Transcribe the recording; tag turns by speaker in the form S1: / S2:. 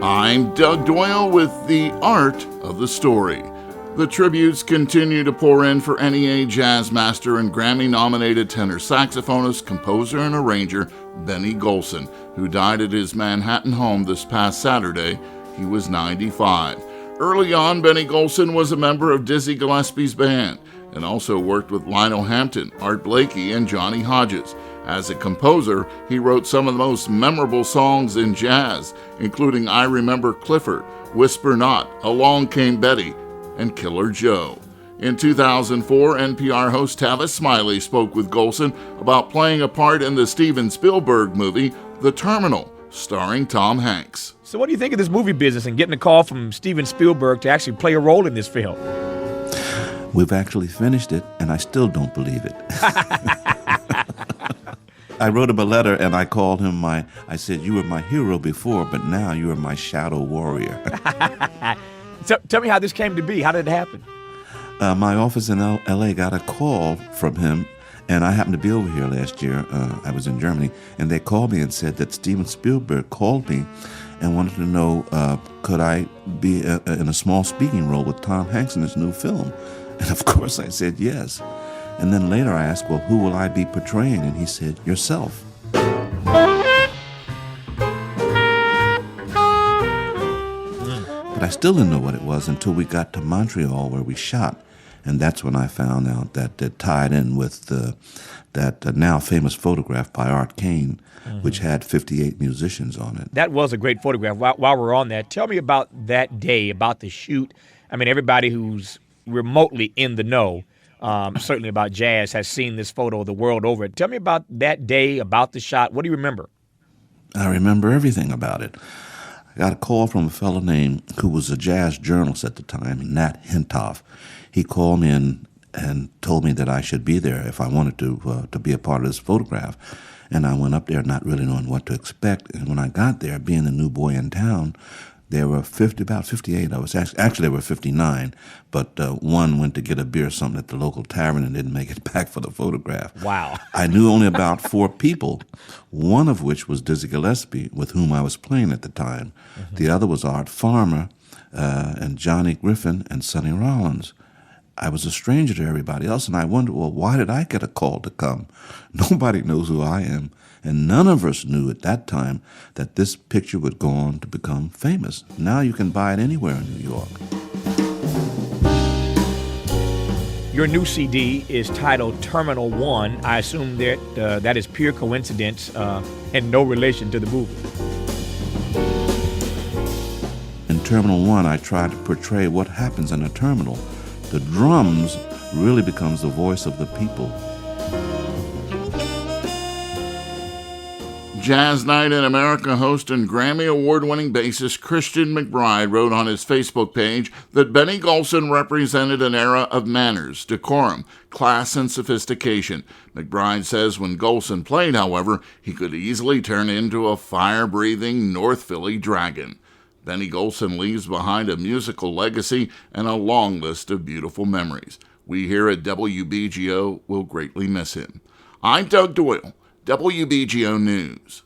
S1: I'm Doug Doyle with The Art of the Story. The tributes continue to pour in for NEA Jazz Master and Grammy-nominated tenor saxophonist, composer, and arranger Benny Golson, who died at his Manhattan home this past Saturday. He was 95. Early on, Benny Golson was a member of Dizzy Gillespie's band and also worked with Lionel Hampton, Art Blakey, and Johnny Hodges. As a composer, he wrote some of the most memorable songs in jazz, including I Remember Clifford, Whisper Not, Along Came Betty, and Killer Joe. In 2004, NPR host Tavis Smiley spoke with Golson about playing a part in the Steven Spielberg movie, The Terminal, starring Tom Hanks.
S2: So what do you think of this movie business and getting a call from Steven Spielberg to actually play a role in this film?
S3: We've actually finished it, and I still don't believe it. I wrote him a letter, and I called him I said, you were my hero before, but now you are my shadow warrior.
S2: Tell me how this came to be. How did it happen?
S3: My office in L.A. got a call from him, and I happened to be over here last year. I was in Germany, and they called me and said that Steven Spielberg called me and wanted to know could I be in a small speaking role with Tom Hanks in his new film. And of course I said yes. And then later I asked, well, who will I be portraying? And he said, yourself. But I still didn't know what it was until we got to Montreal where we shot. And that's when I found out that it tied in with that now famous photograph by Art Kane, which had 58 musicians on it.
S2: That was a great photograph. While we're on that, tell me about that day, about the shoot. I mean, everybody who's remotely in the know, certainly about jazz, has seen this photo the world over. Tell me about that day, about the shot. What do you remember?
S3: I remember everything about it. I got a call from a fellow who was a jazz journalist at the time, Nat Hintoff. He called me and told me that I should be there if I wanted to be a part of this photograph. And I went up there not really knowing what to expect. And when I got there, being the new boy in town, there were about 58 of us. Actually, there were 59, but one went to get a beer or something at the local tavern and didn't make it back for the photograph.
S2: Wow.
S3: I knew only about 4 people, one of which was Dizzy Gillespie, with whom I was playing at the time. Mm-hmm. The other was Art Farmer and Johnny Griffin and Sonny Rollins. I was a stranger to everybody else, and I wondered, well, why did I get a call to come? Nobody knows who I am. And none of us knew at that time that this picture would go on to become famous. Now you can buy it anywhere in New York.
S2: Your new CD is titled Terminal 1. I assume that that is pure coincidence and no relation to the movie.
S3: In Terminal 1, I tried to portray what happens in a terminal. The drums really becomes the voice of the people.
S1: Jazz Night in America host and Grammy Award-winning bassist Christian McBride wrote on his Facebook page that Benny Golson represented an era of manners, decorum, class, and sophistication. McBride says when Golson played, however, he could easily turn into a fire-breathing North Philly dragon. Benny Golson leaves behind a musical legacy and a long list of beautiful memories. We here at WBGO will greatly miss him. I'm Doug Doyle, WBGO News.